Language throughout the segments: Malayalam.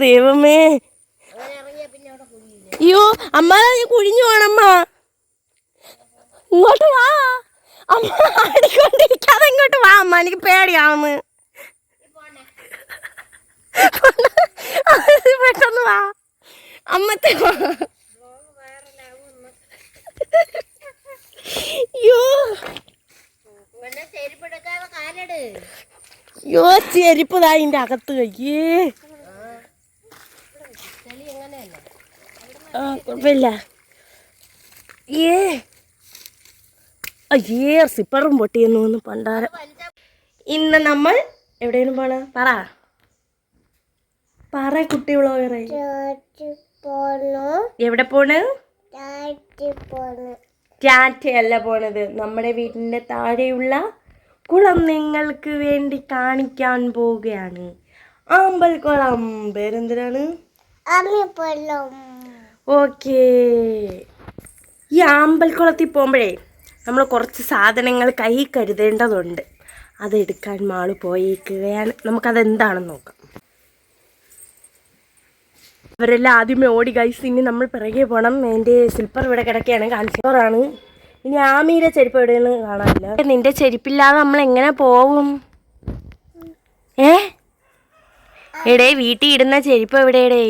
ദൈവമേ, അയ്യോ അമ്മ കുഴിഞ്ഞു പോണമ്മ. ഇങ്ങോട്ട് വാ അമ്മ, ആടിക്കൊണ്ടിരിക്കാതെ ഇങ്ങോട്ട് വാ അമ്മ, എനിക്ക് പേടിയാവുന്നു. പെട്ടെന്ന് വാ അമ്മത്തെ. അയ്യോ അയ്യോ, ചെരുപ്പ് താ ഇതിൻ്റെ അകത്ത്. അയ്യേ കുഴപ്പമില്ല. അയ്യേ സിപ്പറും പൊട്ടിയെന്നു ഒന്ന് പണ്ടാരം. ഇന്ന് നമ്മൾ എവിടെയാണ് പോണ? പറ കുട്ടി വ്ളോഗറെ. എവിടെ പോണ്? ടാറ്റയല്ല പോണത്, നമ്മുടെ വീടിന്റെ താഴെയുള്ള കുളം നിങ്ങൾക്ക് വേണ്ടി കാണിക്കാൻ പോവുകയാണ്. ആമ്പൽക്കുളം. പേരെന്തിനാണ്? ഓക്കേ. ഈ ആമ്പൽക്കുളത്തിൽ പോകുമ്പോഴേ നമ്മൾ കുറച്ച് സാധനങ്ങൾ കൈ കരുതേണ്ടതുണ്ട്. അതെടുക്കാൻ മാള് പോയിരിക്കുകയാണ്. നമുക്കതെന്താണെന്ന് നോക്കാം. അവരെല്ലാം ആദ്യമേ ഓടി ഗൈസ്. ഇനി നമ്മൾ പിറകെ പോകണം. എൻ്റെ സ്ലിപ്പർ ഇവിടെ കിടക്കുകയാണ്, കാണിച്ചോറാണ്. ഇനി ആമീരെ ചെരുപ്പ് എവിടെയെന്ന് കാണാനില്ല. നിന്റെ ചെരുപ്പില്ലാതെ നമ്മൾ എങ്ങനെ പോവും? എടേ വീട്ടിൽ ഇടുന്ന ചെരുപ്പ് എവിടെയടേ?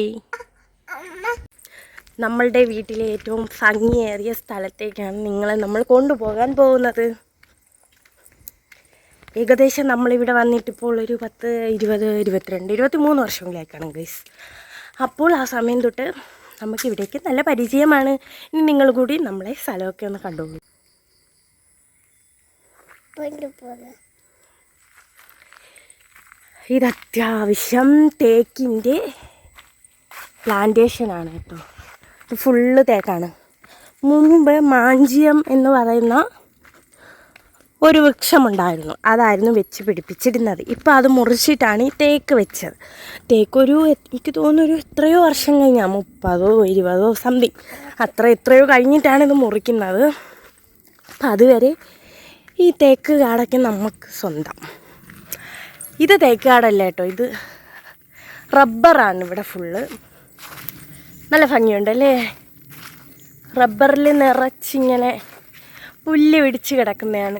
നമ്മളുടെ വീട്ടിലെ ഏറ്റവും ഭംഗിയേറിയ സ്ഥലത്തേക്കാണ് നിങ്ങളെ നമ്മൾ കൊണ്ടുപോകാൻ പോകുന്നത്. ഏകദേശം നമ്മളിവിടെ വന്നിട്ടിപ്പോൾ ഒരു 10, 20, 22, 23 വർഷങ്ങളിലേക്കാണ് ഗൈസ്. അപ്പോൾ ആ സമയം തൊട്ട് നമുക്കിവിടേക്ക് നല്ല പരിചയമാണ്. ഇനി നിങ്ങൾ കൂടി നമ്മളെ സ്ഥലമൊക്കെ ഒന്ന് കണ്ടുപോകും. ഇത് അത്യാവശ്യം തേക്കിൻ്റെ പ്ലാന്റേഷനാണ് കേട്ടോ. ഇത് ഫുള്ള് തേക്കാണ്. മുമ്പ് മാഞ്ചിയം എന്ന് പറയുന്ന ഒരു വൃക്ഷമുണ്ടായിരുന്നു, അതായിരുന്നു വെച്ച് പിടിപ്പിച്ചിരുന്നത്. ഇപ്പം അത് മുറിച്ചിട്ടാണ് ഈ തേക്ക് വെച്ചത്. തേക്കൊരു എനിക്ക് തോന്നുന്നൊരു എത്രയോ വർഷം കഴിഞ്ഞാൽ 30, 20 സംതിങ് എത്രയോ കഴിഞ്ഞിട്ടാണ് ഇത് മുറിക്കുന്നത്. അപ്പം അതുവരെ ഈ തേക്ക് കാടൊക്കെ നമുക്ക് സ്വന്തം. ഇത് തേക്ക് കാടല്ല കേട്ടോ, ഇത് റബ്ബറാണ് ഇവിടെ ഫുള്ള്. നല്ല ഭംഗിയുണ്ടല്ലേ? റബ്ബറിൽ നിറച്ചിങ്ങനെ പുല്ല് പിടിച്ച് കിടക്കുന്നതാണ്.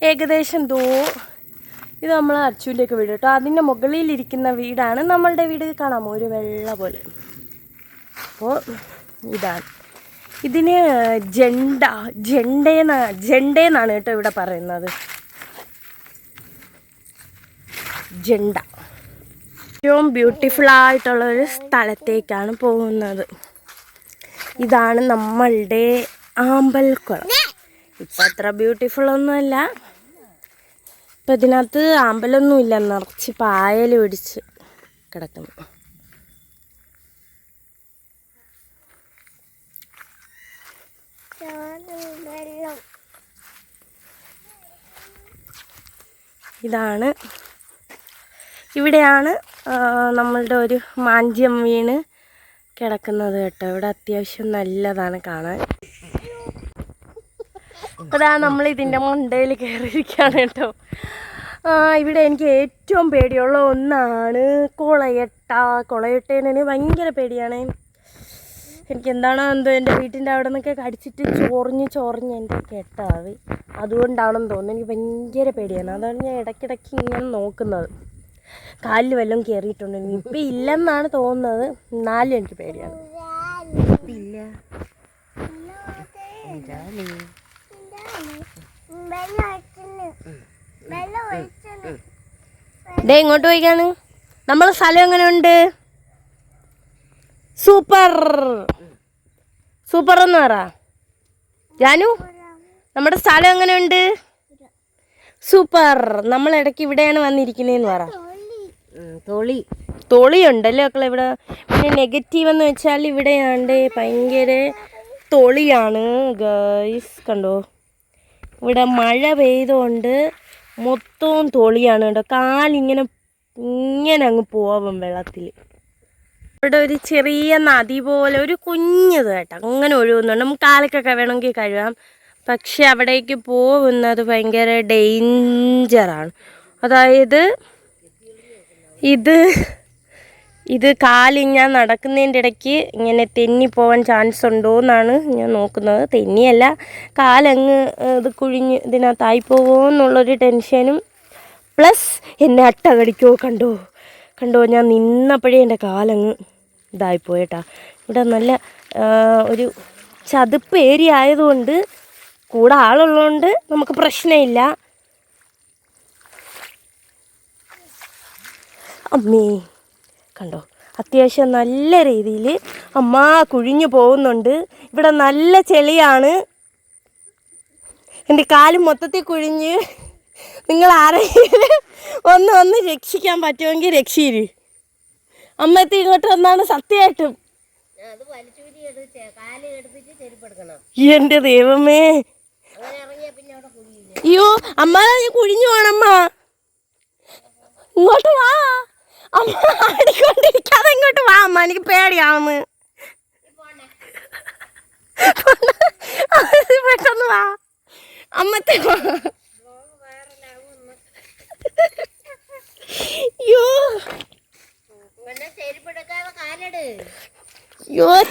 ഏകദേശം ഇത് നമ്മൾ അച്ചുവിൻ്റെയൊക്കെ വീട് കേട്ടോ. അതിൻ്റെ മുകളിലിരിക്കുന്ന വീടാണ് നമ്മളുടെ വീട്. കാണാമോ, ഒരു വെള്ള പോലെ. അപ്പോൾ ഇതാണ്. ഇതിന് ജണ്ടേന്നാണ് കേട്ടോ ഇവിടെ പറയുന്നത്. ജണ്ട. ഏറ്റവും ബ്യൂട്ടിഫുൾ ആയിട്ടുള്ളൊരു സ്ഥലത്തേക്കാണ് പോകുന്നത്. ഇതാണ് നമ്മളുടെ ആമ്പൽക്കുളം. ഇപ്പം അത്ര ബ്യൂട്ടിഫുള്ളൊന്നുമല്ല. ഇപ്പം ഇതിനകത്ത് ആമ്പലൊന്നുമില്ല, നിറച്ച് പായൽ പിടിച്ച് കിടക്കുന്നു. ഇവിടെയാണ് നമ്മളുടെ ഒരു മാഞ്ചിയം വീണ് കിടക്കുന്നത് കേട്ടോ. ഇവിടെ അത്യാവശ്യം നല്ലതാണ് കാണാൻ. അതാ നമ്മൾ ഇതിൻ്റെ മണ്ടയിൽ കയറിയിരിക്കുകയാണ് കേട്ടോ. ഇവിടെ എനിക്ക് ഏറ്റവും പേടിയുള്ള ഒന്നാണ് കുളയട്ടേനെ ഭയങ്കര പേടിയാണ്. എനിക്ക് എന്താണോ എന്തോ എൻ്റെ വീട്ടിൻ്റെ അവിടെ നിന്നൊക്കെ കടിച്ചിട്ട് ചൊറിഞ്ഞ് എൻ്റെ കെട്ടാവ്. അതുകൊണ്ടാണെന്ന് തോന്നുന്നു, എനിക്ക് ഭയങ്കര പേടിയാണ്. അതാണ് ഞാൻ ഇടയ്ക്കിടയ്ക്ക് ഇങ്ങനെ നോക്കുന്നത്. കാലിൽ വല്ലതും കയറിയിട്ടുണ്ടെങ്കിൽ. ഇപ്പം ഇല്ലെന്നാണ് തോന്നുന്നത്, എന്നാലും എനിക്ക് പേടിയാണ്. ഇങ്ങോട്ട് പോയിക്കാണ്. നമ്മളെ സ്ഥലം എങ്ങനെയുണ്ട്? സൂപ്പർ എന്ന് പറ ജാനു. നമ്മുടെ സ്ഥലം എങ്ങനെയുണ്ട്? സൂപ്പർ. നമ്മൾ ഇടയ്ക്ക് ഇവിടെയാണ് വന്നിരിക്കുന്നതെന്ന് പറ. തൊളിയുണ്ടല്ലേ മക്കളെ ഇവിടെ. പിന്നെ നെഗറ്റീവ് എന്ന് വെച്ചാൽ ഇവിടെയാണ്ട് ഭയങ്കര തൊളിയാണ് ഗൈസ്. കണ്ടോ, ഇവിടെ മഴ പെയ്തുകൊണ്ട് മൊത്തവും തൊളിയാണ് കേട്ടോ. കാലിങ്ങനെ അങ്ങ് പോവും വെള്ളത്തിൽ. ഇവിടെ ഒരു ചെറിയ നദി പോലെ ഒരു കുഞ്ഞത് കേട്ടോ അങ്ങനെ ഒഴുകുന്നുണ്ട്. നമുക്ക് കാലൊക്കെ വേണമെങ്കിൽ കഴുകാം. പക്ഷെ അവിടേക്ക് പോകുന്നത് ഭയങ്കര ഡേഞ്ചറാണ്. അതായത് ഇത് കാല് ഞാൻ നടക്കുന്നതിൻ്റെ ഇടയ്ക്ക് ഇങ്ങനെ തെന്നിപ്പോവാൻ ചാൻസ് ഉണ്ടോ എന്നാണ് ഞാൻ നോക്കുന്നത്. തെന്നിയല്ല, കാലങ്ങ് ഇത് കുഴിഞ്ഞ് ഇതിനകത്തായി പോകുമോ എന്നുള്ളൊരു ടെൻഷനും പ്ലസ് എന്നെ അട്ട കടിക്കോ. കണ്ടോ ഞാൻ നിന്നപ്പോഴേ എൻ്റെ കാലങ്ങ് ഇതായിപ്പോയേട്ടാ. ഇവിടെ നല്ല ഒരു ചതുപ്പ് ഏരിയ ആയതുകൊണ്ട് കൂടെ ആളുള്ളതുകൊണ്ട് നമുക്ക് പ്രശ്നമില്ല. അമ്മേ കണ്ടോ, അത്യാവശ്യം നല്ല രീതിയിൽ അമ്മ കുഴിഞ്ഞു പോകുന്നുണ്ട്. ഇവിടെ നല്ല ചെളിയാണ്. എൻ്റെ കാല് മൊത്തത്തിൽ കുഴിഞ്ഞ്. നിങ്ങൾ ആരെങ്കിലും ഒന്ന് രക്ഷിക്കാൻ പറ്റുമെങ്കിൽ രക്ഷിയിര്. അമ്മത്തെ ഇങ്ങോട്ട് വന്നാണ് സത്യമായിട്ടും. എൻ്റെ ദൈവമേ, അയ്യോ അമ്മ കുഴിഞ്ഞു പോണമ്മ. ഇങ്ങോട്ട് വാ അമ്മ, ആടിക്കൊണ്ടിരിക്കാതെ ഇങ്ങോട്ട് വാ അമ്മ, എനിക്ക് പേടിയാവുന്നു. പെട്ടെന്ന് വാ അമ്മത്തെ. അയ്യോ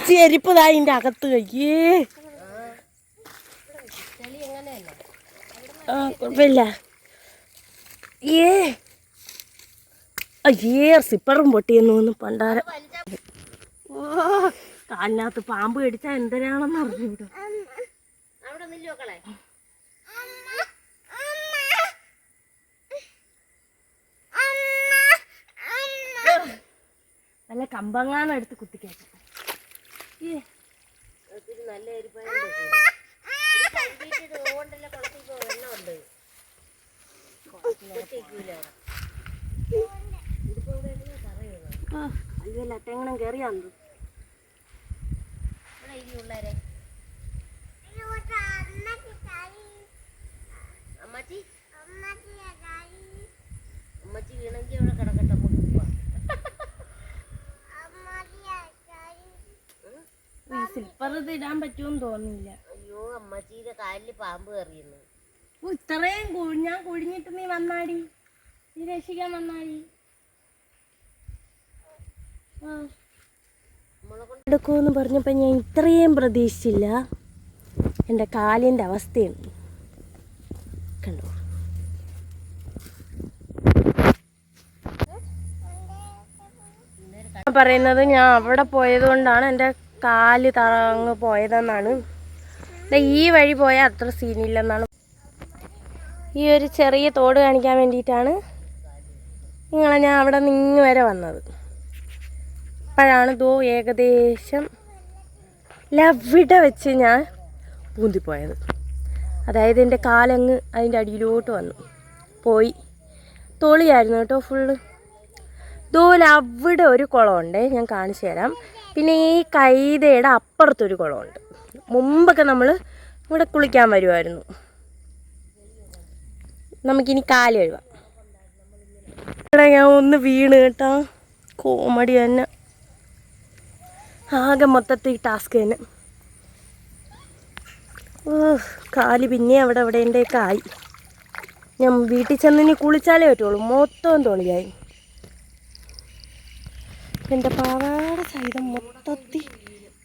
ചെരുപ്പ് താ ഇതിൻ്റെ അകത്ത്. അയ്യേ കുഴപ്പമില്ല. അയ്യേ സിപ്പറും പൊട്ടിയെന്നു ഒന്ന് പണ്ടാരം. ഓ കാലിനകത്ത് പാമ്പ് കടിച്ചാൽ എന്തരാണെന്ന് അറിഞ്ഞൂട. നല്ല കമ്പങ്ങാന്ന് എടുത്ത് കുത്തിക്കയറ്റ. നല്ല അറ്റങ്ങളും കയറിയാന്ന്. അമ്മച്ചി വീണെങ്കിൽ അവിടെ കിടക്കട്ടെ. സ്ലിപ്പർ ഇത് ഇടാൻ പറ്റുമെന്ന് തോന്നുന്നില്ല. അയ്യോ അമ്മച്ചിയുടെ കാലിൽ പാമ്പ് കയറിയുന്നു. ഇത്രയും ഞാൻ കുഴിഞ്ഞിട്ട് നീ വന്നാടി, നീ രക്ഷിക്കാൻ വന്നാടി. എടുക്കുമെന്ന് പറഞ്ഞപ്പോൾ ഞാൻ ഇത്രയും പ്രതീക്ഷിച്ചില്ല. എൻ്റെ കാലിൻ്റെ അവസ്ഥയുണ്ട് കണ്ടോ. പറയുന്നത് ഞാൻ അവിടെ പോയത് കൊണ്ടാണ് എൻ്റെ കാല് തറങ്ങ് പോയതെന്നാണ്. ഈ വഴി പോയാൽ അത്ര സീനില്ലെന്നാണ്. ഈ ഒരു ചെറിയ തോട് കാണിക്കാൻ വേണ്ടിയിട്ടാണ് നിങ്ങളെ ഞാൻ അവിടെ നിന്ന് വരെ വന്നത്. അപ്പോഴാണ് ഏകദേശം ലവിടെ വെച്ച് ഞാൻ പൂന്തിപ്പോയത്. അതായത് എൻ്റെ കാലങ്ങ് അതിൻ്റെ അടിയിലോട്ട് പോയി. തോളിയായിരുന്നു കേട്ടോ ഫുള്ള്. അവിടെ ഒരു കുളമുണ്ട്, ഞാൻ കാണിച്ചു തരാം. പിന്നെ ഈ കൈതയുടെ അപ്പുറത്തൊരു കുളമുണ്ട്. മുമ്പൊക്കെ നമ്മൾ ഇവിടെ കുളിക്കാൻ വരുമായിരുന്നു. നമുക്കിനി കാല് കഴുകാം. ഇവിടെ ഞാൻ ഒന്ന് വീണ് കേട്ടോ, കോമഡി തന്നെ. ആകെ മൊത്തത്തിൽ ടാസ്ക് തന്നെ. കാല് പിന്നെ അവിടെ എൻ്റെയൊക്കെ ആയി. ഞാൻ വീട്ടിൽ ചെന്നിനി കുളിച്ചാലേ പറ്റുള്ളൂ. മൊത്തം തൊളിയായി. എൻ്റെ പാവാട സഹിതം മൊത്തത്തിൽ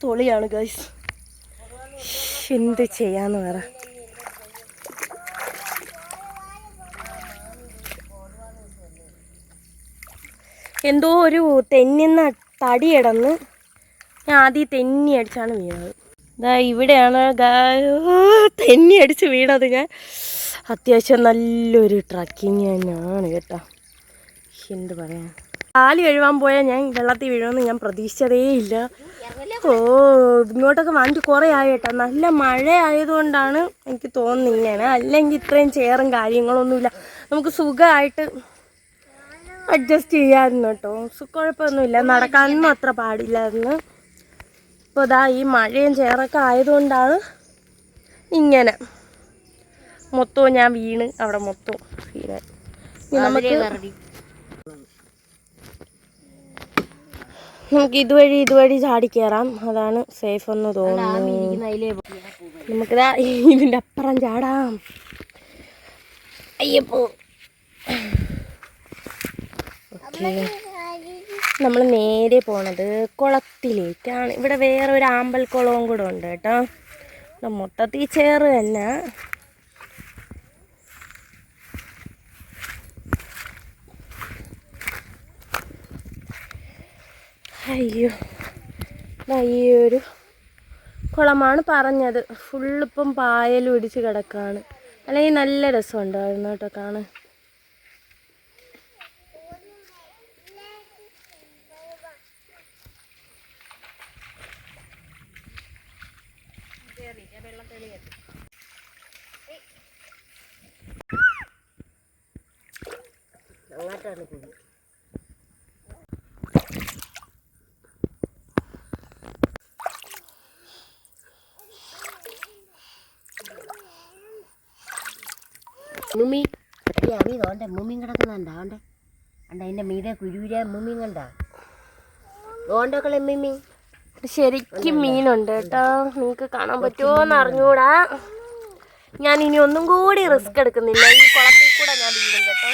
തൊളിയാണ് ഗൈസ്. എന്ത് ചെയ്യാന്ന് പറ. എന്തോ ഒരു തെന്നുന്ന തടി കിടന്ന് ഞാൻ ആദ്യം തെന്നി അടിച്ചാണ് വീണത്. ഇതാ ഇവിടെയാണ് തെന്നി അടിച്ച് വീണത് ഞാൻ. അത്യാവശ്യം നല്ലൊരു ട്രക്കിങ് തന്നെയാണ് കേട്ടോ. എന്ത് പറയാൻ, കാല് കഴുകാൻ പോയാൽ ഞാൻ വെള്ളത്തിൽ വീഴുമെന്ന് ഞാൻ പ്രതീക്ഷിച്ചതേ ഇല്ല. ഇങ്ങോട്ടൊക്കെ വണ്ടി കുറേ ആയി കേട്ടോ. നല്ല മഴ ആയതുകൊണ്ടാണ് എനിക്ക് തോന്നുന്നത് ഇങ്ങനെ. അല്ലെങ്കിൽ ഇത്രയും ചെയറും കാര്യങ്ങളൊന്നുമില്ല, നമുക്ക് സുഖമായിട്ട് അഡ്ജസ്റ്റ് ചെയ്യാമായിരുന്നു കേട്ടോ. കുഴപ്പമൊന്നുമില്ല, നടക്കാനൊന്നും അത്ര പാടില്ലായിരുന്നു. ഇപ്പോൾ ഇതാ ഈ മഴയും ചെയറൊക്കെ ആയതുകൊണ്ടാണ് ഇങ്ങനെ മൊത്തവും ഞാൻ വീണ് അവിടെ മൊത്തവും വീണായി. നമുക്ക് ഇതുവഴി ചാടി കയറാം, അതാണ് സേഫ് എന്ന് തോന്നുന്നു. നമുക്കിതാ ഇതിൻ്റെ അപ്പുറം ചാടാം. അയ്യപ്പോ ഓക്കെ നമ്മൾ നേരെ പോണത് കുളത്തിലേക്കാണ്. ഇവിടെ വേറെ ഒരു ആമ്പൽ കുളവും കൂടെ ഉണ്ട് കേട്ടോ. മൊത്തത്തിൽ ചേറ് തന്നെ. അയ്യോ, ഈ ഒരു കുളമാണ് പറഞ്ഞത്. ഫുള്ളിപ്പം പായൽ പിടിച്ച് കിടക്കുകയാണ്. അല്ലെങ്കിൽ നല്ല രസമുണ്ടായിരുന്നു കേട്ടോ കാണാൻ. അങ്ങോട്ടാണ് പോയി. മുമ്മി അറി തോണ്ടേ മുമ്മിയും കിടക്കുന്നുണ്ടാ? ഓണ്ടേ അണ്ട അതിൻ്റെ മീതെ കുരുവിര മുമ്മിയും കണ്ടാ? ഓണ്ടക്കളെ മിമ്മി ശരിക്കും മീനുണ്ട് കേട്ടോ. നിങ്ങൾക്ക് കാണാൻ പറ്റുമോന്ന് അറിഞ്ഞൂടാ. ഞാൻ ഇനി ഒന്നും കൂടി റിസ്ക് എടുക്കുന്നില്ല. ഈ കുളത്തിൽ കൂടെ ഞാൻ വീഴും കേട്ടോ.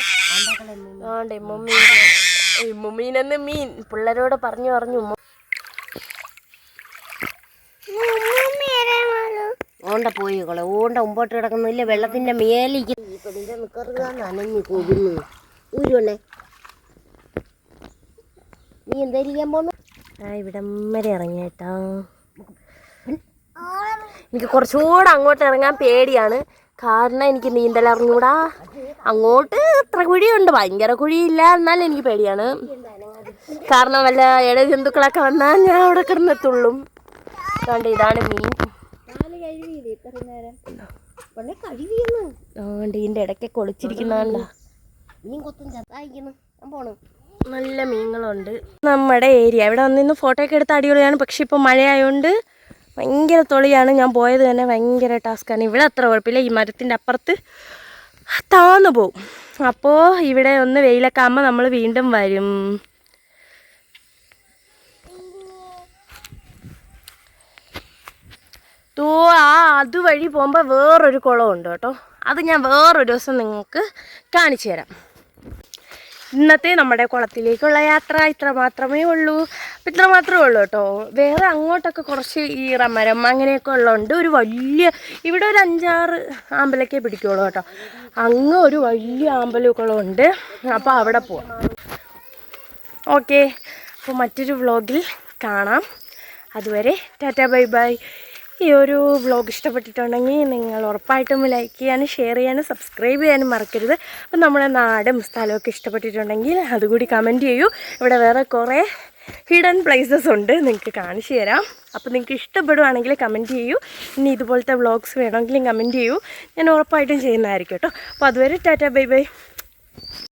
ആണ്ടേ മുമ്മീനെന്ന് മീൻ പിള്ളേരോട് പറഞ്ഞു പറഞ്ഞു. ഓണ്ട പോയി കൊളെ ഓണ്ട മുമ്പോട്ട് കിടക്കുന്നില്ല. വെള്ളത്തിൻ്റെ മേലേക്ക് നനഞ്ഞു കൊതുന്നു ഊരുവണ്ണേ. നീ എന്തായിരിക്കാൻ പോന്നു? ഇവിടം വരെ ഇറങ്ങിയേട്ടാ. എനിക്ക് കുറച്ചുകൂടെ അങ്ങോട്ട് ഇറങ്ങാൻ പേടിയാണ്. കാരണം എനിക്ക് നീന്തൽ അറിഞ്ഞൂടാ. അങ്ങോട്ട് എത്ര കുഴിയുണ്ട്, ഭയങ്കര കുഴിയില്ല, എന്നാലും എനിക്ക് പേടിയാണ്. കാരണം വല്ല ഇട ജന്തുക്കളൊക്കെ വന്നാൽ ഞാൻ അവിടെ കിടന്നെത്തുള്ളും. അതുകൊണ്ട് ഇതാണ് മീൻ. ഇതിൻ്റെ ഇടയ്ക്ക് കൊളിച്ചിരിക്കുന്നതാണ്ടാ. നല്ല മീനുകളുണ്ട് നമ്മുടെ ഏരിയ. ഇവിടെ വന്നിന്ന് ഫോട്ടോ ഒക്കെ എടുത്ത് അടിപൊളിയാണ്. പക്ഷെ ഇപ്പോൾ മഴയായതുകൊണ്ട് ഭയങ്കര തൊളിയാണ്. ഞാൻ പോയത് തന്നെ ഭയങ്കര ടാസ്ക്കാണ്. ഇവിടെ അത്ര കുഴപ്പമില്ല. ഈ മരത്തിൻ്റെ അപ്പുറത്ത് താന്നു പോവും. അപ്പോൾ ഇവിടെ ഒന്ന് വെയിലൊക്കെ ആകുമ്പോൾ നമ്മൾ വീണ്ടും വരും. അതുവഴി പോകുമ്പോൾ വേറൊരു കുളമുണ്ട് കേട്ടോ. അത് ഞാൻ വേറൊരു ദിവസം നിങ്ങൾക്ക് കാണിച്ചു തരാം. ഇന്നത്തെ നമ്മുടെ കുളത്തിലേക്കുള്ള യാത്ര ഇത്ര മാത്രമേ ഉള്ളൂ. ഇത്ര മാത്രമേ ഉള്ളൂ കേട്ടോ. വേറെ അങ്ങോട്ടൊക്കെ കുറച്ച് ഈറമരം അങ്ങനെയൊക്കെ ഉള്ളതുകൊണ്ട് ഒരു വലിയ, ഇവിടെ ഒരു 5-6 ആമ്പലൊക്കെ പിടിക്കുള്ളൂ കേട്ടോ. അങ്ങ് ഒരു വലിയ ആമ്പലക്കുളമുണ്ട്. അപ്പോൾ അവിടെ പോവാം. ഓക്കെ, അപ്പോൾ മറ്റൊരു വ്ളോഗിൽ കാണാം. അതുവരെ ടാറ്റ ബൈ ബൈ. ഈ ഒരു വ്ളോഗ് ഇഷ്ടപ്പെട്ടിട്ടുണ്ടെങ്കിൽ നിങ്ങൾ ഉറപ്പായിട്ടും ലൈക്ക് ചെയ്യാനും ഷെയർ ചെയ്യാനും സബ്സ്ക്രൈബ് ചെയ്യാനും മറക്കരുത്. അപ്പം നമ്മുടെ നാടും സ്ഥലമൊക്കെ ഇഷ്ടപ്പെട്ടിട്ടുണ്ടെങ്കിൽ അതുകൂടി കമൻറ്റ് ചെയ്യൂ. ഇവിടെ വേറെ കുറേ ഹിഡൻ പ്ലേസസ് ഉണ്ട്, നിങ്ങൾക്ക് കാണിച്ചു തരാം. അപ്പോൾ നിങ്ങൾക്ക് ഇഷ്ടപ്പെടുവാണെങ്കിൽ കമൻറ്റ് ചെയ്യൂ. ഇനി ഇതുപോലത്തെ വ്ളോഗ്സ് വേണമെങ്കിലും കമൻറ്റ് ചെയ്യൂ. ഞാൻ ഉറപ്പായിട്ടും ചെയ്യുന്നതായിരിക്കും കേട്ടോ. അപ്പോൾ അതുവരെ ടാറ്റ ബൈ ബൈ.